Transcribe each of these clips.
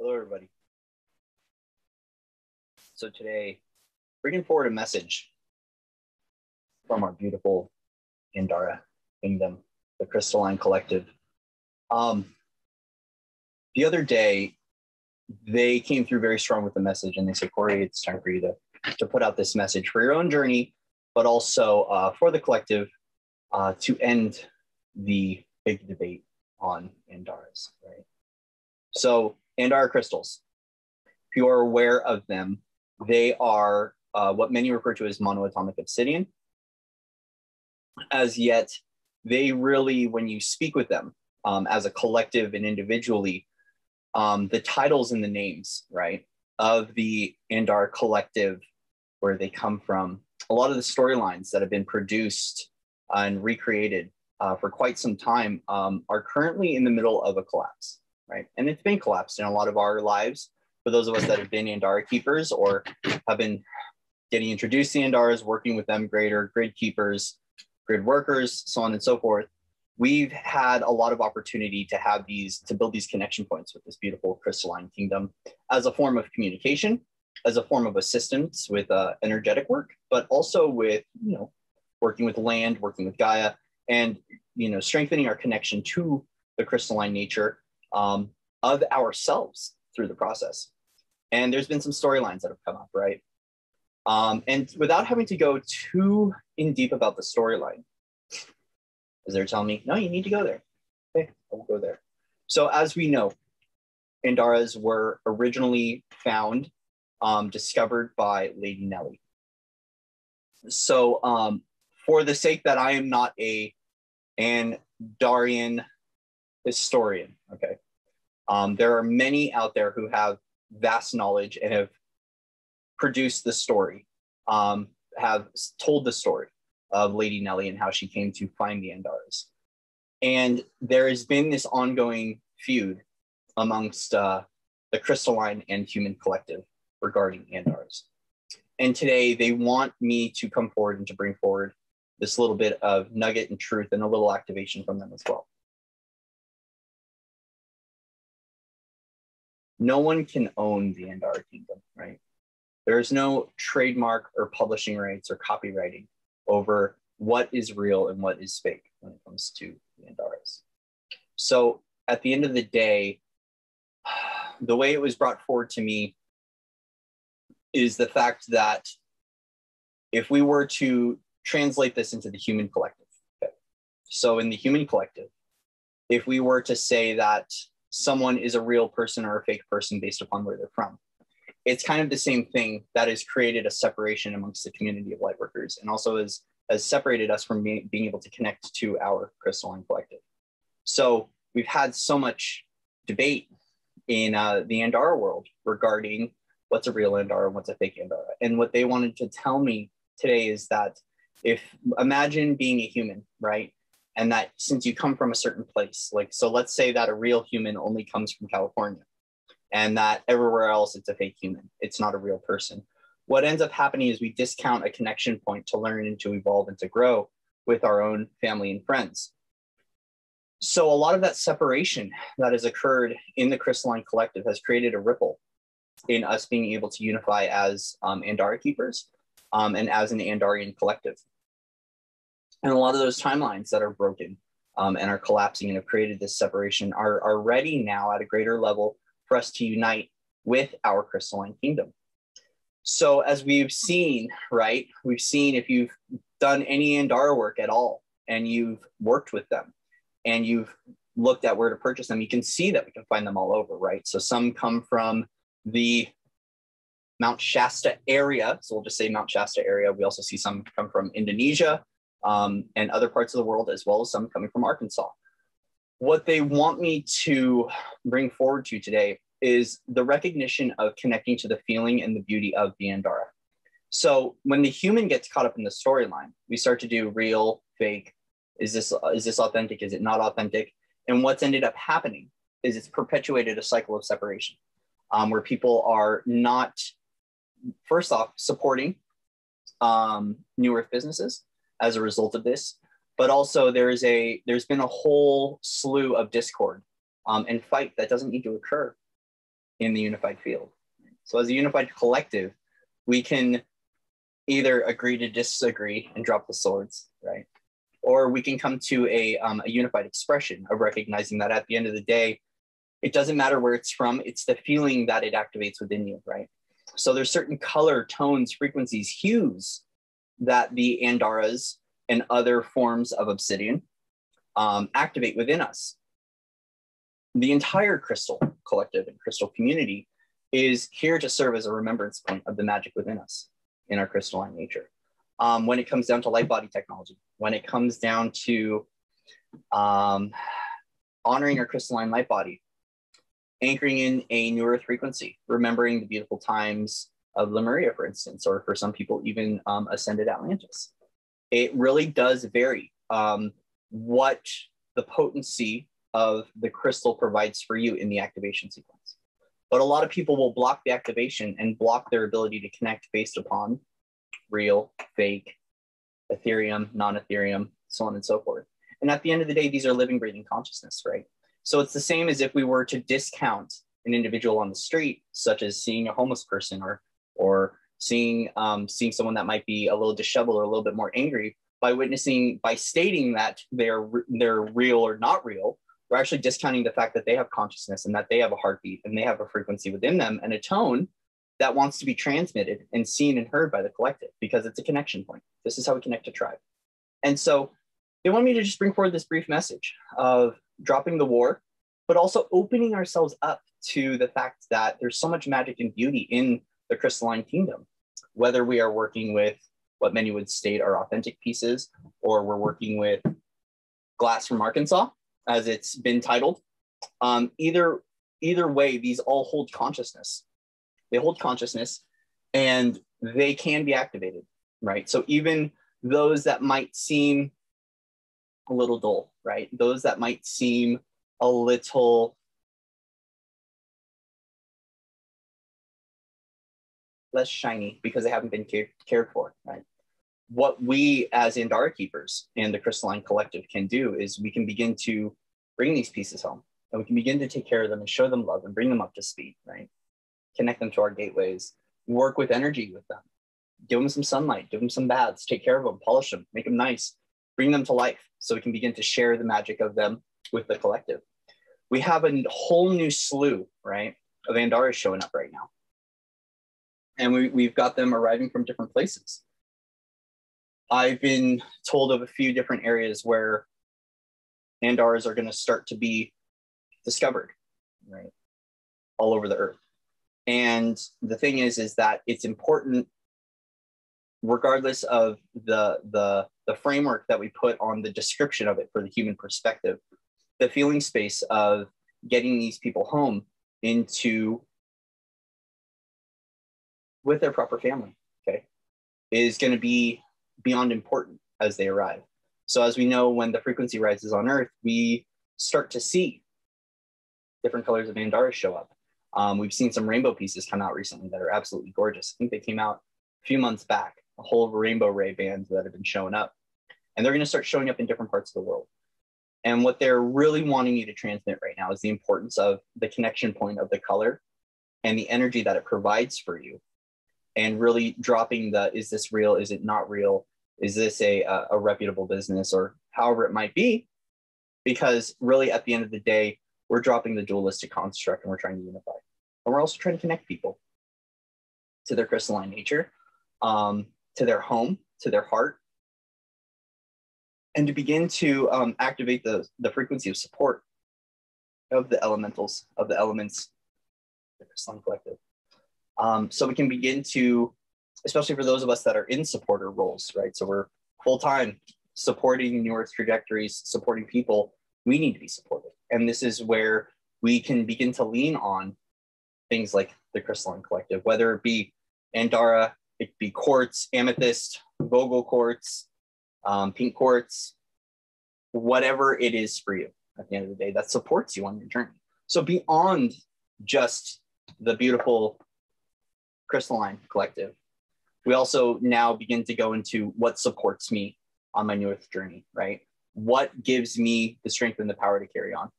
Hello, everybody. So today, bringing forward a message from our beautiful Andara Kingdom, the Crystalline Collective. The other day, they came through very strong with the message, and they said, Corey, it's time for you to put out this message for your own journey, but also for the collective to end the big debate on Andaras, right? So Andara crystals, if you are aware of them, they are what many refer to as monoatomic obsidian. As yet, they really, when you speak with them as a collective and individually, the titles and the names, right, of the Andara Collective, where they come from, a lot of the storylines that have been produced and recreated for quite some time are currently in the middle of a collapse, right? And it's been collapsed in a lot of our lives. For those of us that have been Andara keepers or have been getting introduced to Andaras, working with them, grid keepers, grid workers, so on and so forth, we've had a lot of opportunity to build these connection points with this beautiful crystalline kingdom as a form of communication, as a form of assistance with energetic work, but also with, working with land, working with Gaia, and, strengthening our connection to the crystalline nature of ourselves through the process. And there's been some storylines that have come up, right? And without having to go too in deep about the storyline, as they're telling me, no, you need to go there. Okay, I'll go there. So as we know, Andaras were originally found, discovered by Lady Nellie. So for the sake that I am not an Andarian historian, okay, there are many out there who have vast knowledge and have produced the story, have told the story of Lady Nellie and how she came to find the Andaras. And there has been this ongoing feud amongst the crystalline and human collective regarding Andaras. And today they want me to come forward and to bring forward this little bit of nugget and truth and a little activation from them as well. No one can own the Andara kingdom, right? There's no trademark or publishing rights or copywriting over what is real and what is fake when it comes to the Andaras. So at the end of the day, the way it was brought forward to me is the fact that if we were to translate this into the human collective, okay, so in the human collective, if we were to say that someone is a real person or a fake person based upon where they're from, it's kind of the same thing that has created a separation amongst the community of lightworkers, and also has separated us from being able to connect to our crystalline collective. So we've had so much debate in the Andara world regarding what's a real Andara and what's a fake Andara. And what they wanted to tell me today is that imagine being a human, right? And that since you come from a certain place, so let's say that a real human only comes from California, and that everywhere else it's a fake human. It's not a real person. What ends up happening is we discount a connection point to learn and to evolve and to grow with our own family and friends. So a lot of that separation that has occurred in the crystalline collective has created a ripple in us being able to unify as Andara keepers and as an Andarian collective. And a lot of those timelines that are broken and are collapsing and have created this separation are ready now at a greater level for us to unite with our crystalline kingdom. So as we've seen, right, we've seen if you've done any Andara work at all and you've worked with them and you've looked at where to purchase them, you can see that we can find them all over, right? So some come from the Mount Shasta area. So we'll just say Mount Shasta area. We also see some come from Indonesia and other parts of the world, as well as some coming from Arkansas. What they want me to bring forward to today is the recognition of connecting to the feeling and the beauty of the Andara. So when the human gets caught up in the storyline, we start to do real, fake. Is this authentic? Is it not authentic? And what's ended up happening is it's perpetuated a cycle of separation where people are not, first off, supporting New Earth businesses as a result of this, but also there's been a whole slew of discord and fight that doesn't need to occur. in the unified field. So as a unified collective, we can either agree to disagree and drop the swords, right? Or we can come to a unified expression of recognizing that at the end of the day, it doesn't matter where it's from, it's the feeling that it activates within you, right? So there's certain color, tones, frequencies, hues that the Andaras and other forms of obsidian activate within us. The entire crystal collective and crystal community is here to serve as a remembrance point of the magic within us in our crystalline nature. When it comes down to light body technology, when it comes down to honoring our crystalline light body, anchoring in a newer frequency, remembering the beautiful times of Lemuria, for instance, or for some people, even ascended Atlantis. It really does vary what the potency of the crystal provides for you in the activation sequence. But a lot of people will block the activation and block their ability to connect based upon real, fake, Ethereum, non-Ethereum, so on and so forth. And at the end of the day, these are living, breathing consciousness, right? So it's the same as if we were to discount an individual on the street, such as seeing a homeless person or seeing someone that might be a little disheveled or a little bit more angry, by stating that they're real or not real. We're actually discounting the fact that they have consciousness and that they have a heartbeat and they have a frequency within them and a tone that wants to be transmitted and seen and heard by the collective, because it's a connection point. This is how we connect to tribe. And so they want me to just bring forward this brief message of dropping the war, but also opening ourselves up to the fact that there's so much magic and beauty in the crystalline kingdom, whether we are working with what many would state are authentic pieces, or we're working with glass from Arkansas, as it's been titled. Either way, these all hold consciousness. They hold consciousness and they can be activated, right? So even those that might seem a little dull, right? Those that might seem a little less shiny because they haven't been cared for, right? What we as Andara keepers and the crystalline collective can do is we can begin to bring these pieces home, and we can begin to take care of them and show them love and bring them up to speed, right? Connect them to our gateways, work with energy with them, give them some sunlight, give them some baths, take care of them, polish them, make them nice, bring them to life so we can begin to share the magic of them with the collective. We have a whole new slew, right, of Andaras showing up right now. And we've got them arriving from different places. I've been told of a few different areas where Andaras are going to start to be discovered, right, all over the earth. And the thing is that it's important, regardless of the framework that we put on the description of it for the human perspective, the feeling space of getting these people home into with their proper family, okay, is going to be beyond important as they arrive. So as we know, when the frequency rises on Earth, we start to see different colors of Andara show up. We've seen some rainbow pieces come out recently that are absolutely gorgeous. I think they came out a few months back, a whole rainbow ray bands that have been showing up. And they're going to start showing up in different parts of the world. And what they're really wanting you to transmit right now is the importance of the connection point of the color and the energy that it provides for you. And really dropping the, is this real? Is it not real? Is this a reputable business, or however it might be? Because really at the end of the day, we're dropping the dualistic construct and we're trying to unify. And we're also trying to connect people to their crystalline nature, to their home, to their heart, and to begin to activate the frequency of support of the elementals, of the elements, the crystalline collective. So we can begin to, especially for those of us that are in supporter roles, right? So we're full-time supporting New Earth trajectories, supporting people. We need to be supported. And this is where we can begin to lean on things like the crystalline collective, whether it be Andara, it be quartz, amethyst, Vogel quartz, pink quartz, whatever it is for you at the end of the day that supports you on your journey. So beyond just the beautiful crystalline collective, we also now begin to go into what supports me on my New Earth journey, right? What gives me the strength and the power to carry on?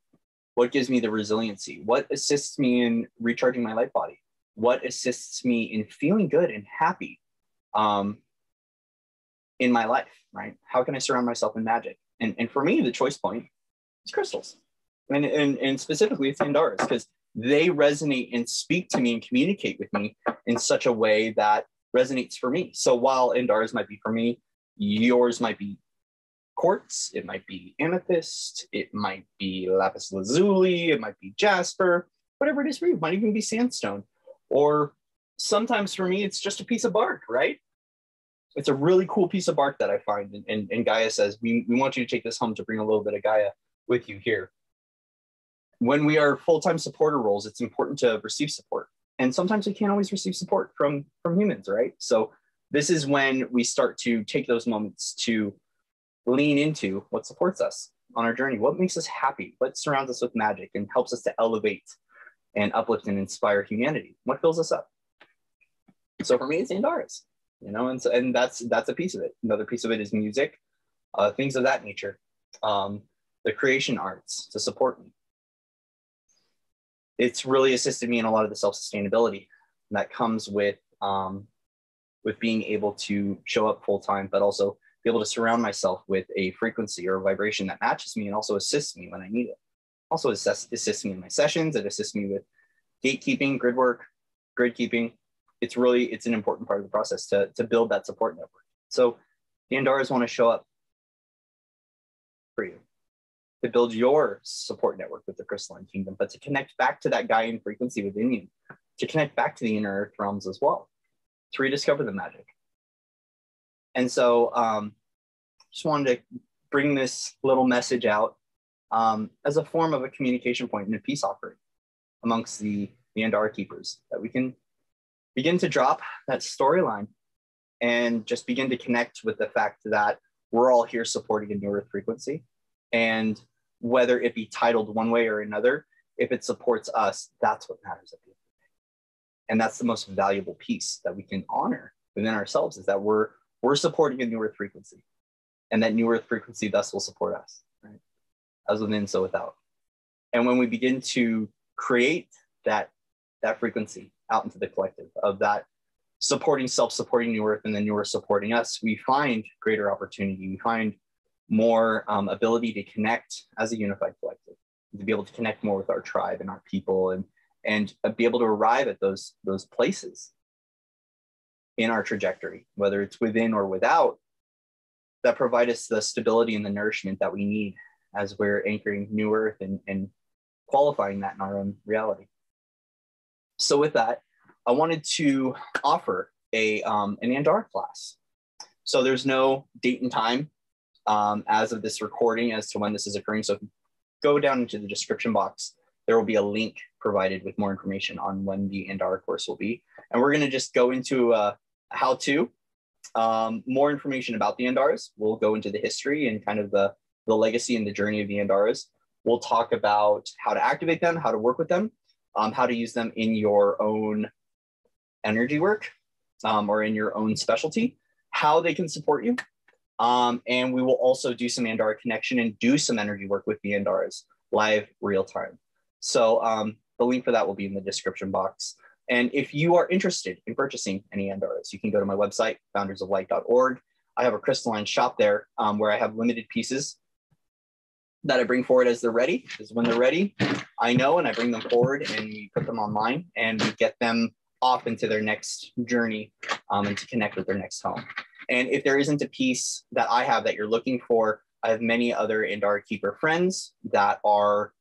What gives me the resiliency? What assists me in recharging my light body? What assists me in feeling good and happy in my life, right? How can I surround myself in magic? And for me, the choice point is crystals. And specifically it's Andaras, because they resonate and speak to me and communicate with me in such a way that resonates for me. So while Andaras might be for me, yours might be quartz, it might be amethyst, it might be lapis lazuli, it might be jasper, whatever it is for you. It might even be sandstone. Or sometimes for me, it's just a piece of bark, right? It's a really cool piece of bark that I find. And Gaia says, we want you to take this home to bring a little bit of Gaia with you here. When we are full-time supporter roles, it's important to receive support. And sometimes we can't always receive support from humans, right? So this is when we start to take those moments to lean into what supports us on our journey, what makes us happy, what surrounds us with magic and helps us to elevate and uplift and inspire humanity, what fills us up. So for me, it's Andaras, you know, and that's a piece of it. Another piece of it is music, things of that nature, the creation arts to support me. It's really assisted me in a lot of the self-sustainability that comes with being able to show up full time, but also be able to surround myself with a frequency or a vibration that matches me and also assists me when I need it. Also assists me in my sessions. It assists me with gatekeeping, grid work, grid keeping. It's an important part of the process to build that support network. So the Andaras want to show up for you, to build your support network with the crystalline kingdom, but to connect back to that Gaian frequency within you, to connect back to the inner earth realms as well, to rediscover the magic. And so just wanted to bring this little message out as a form of a communication point and a peace offering amongst the Andara keepers, that we can begin to drop that storyline and just begin to connect with the fact that we're all here supporting a new earth frequency. And whether it be titled one way or another, if it supports us, that's what matters at the end of the day. And that's the most valuable piece that we can honor within ourselves, is that we're supporting a new earth frequency, and that new earth frequency thus will support us, right? As within, so without. And when we begin to create that frequency out into the collective of that supporting self-supporting new earth and the new earth supporting us, we find greater opportunity. We find more ability to connect as a unified collective, to be able to connect more with our tribe and our people, and be able to arrive at those places in our trajectory, whether it's within or without, that provide us the stability and the nourishment that we need as we're anchoring new earth and qualifying that in our own reality. So with that, I wanted to offer an Andara class. So there's no date and time as of this recording as to when this is occurring. So if you go down into the description box, there will be a link provided with more information on when the Andara course will be. And we're going to just go into how-to, more information about the Andaras. We'll go into the history and kind of the legacy and the journey of the Andaras. We'll talk about how to activate them, how to work with them, how to use them in your own energy work or in your own specialty, how they can support you. And we will also do some Andara connection and do some energy work with the Andaras live real time. So the link for that will be in the description box. And if you are interested in purchasing any Andaras, you can go to my website, foundersoflight.org. I have a crystalline shop there where I have limited pieces that I bring forward as they're ready. Because when they're ready, I know, and I bring them forward and we put them online and we get them off into their next journey and to connect with their next home. And if there isn't a piece that I have that you're looking for, I have many other Andara keeper friends that are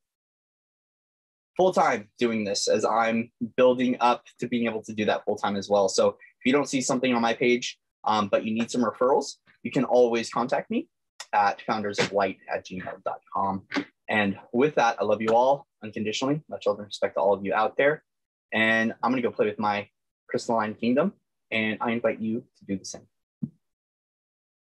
full-time doing this, as I'm building up to being able to do that full-time as well. So if you don't see something on my page, but you need some referrals, you can always contact me at foundersoflight@gmail.com. And with that, I love you all unconditionally. Much love and respect to all of you out there. And I'm going to go play with my crystalline kingdom, and I invite you to do the same.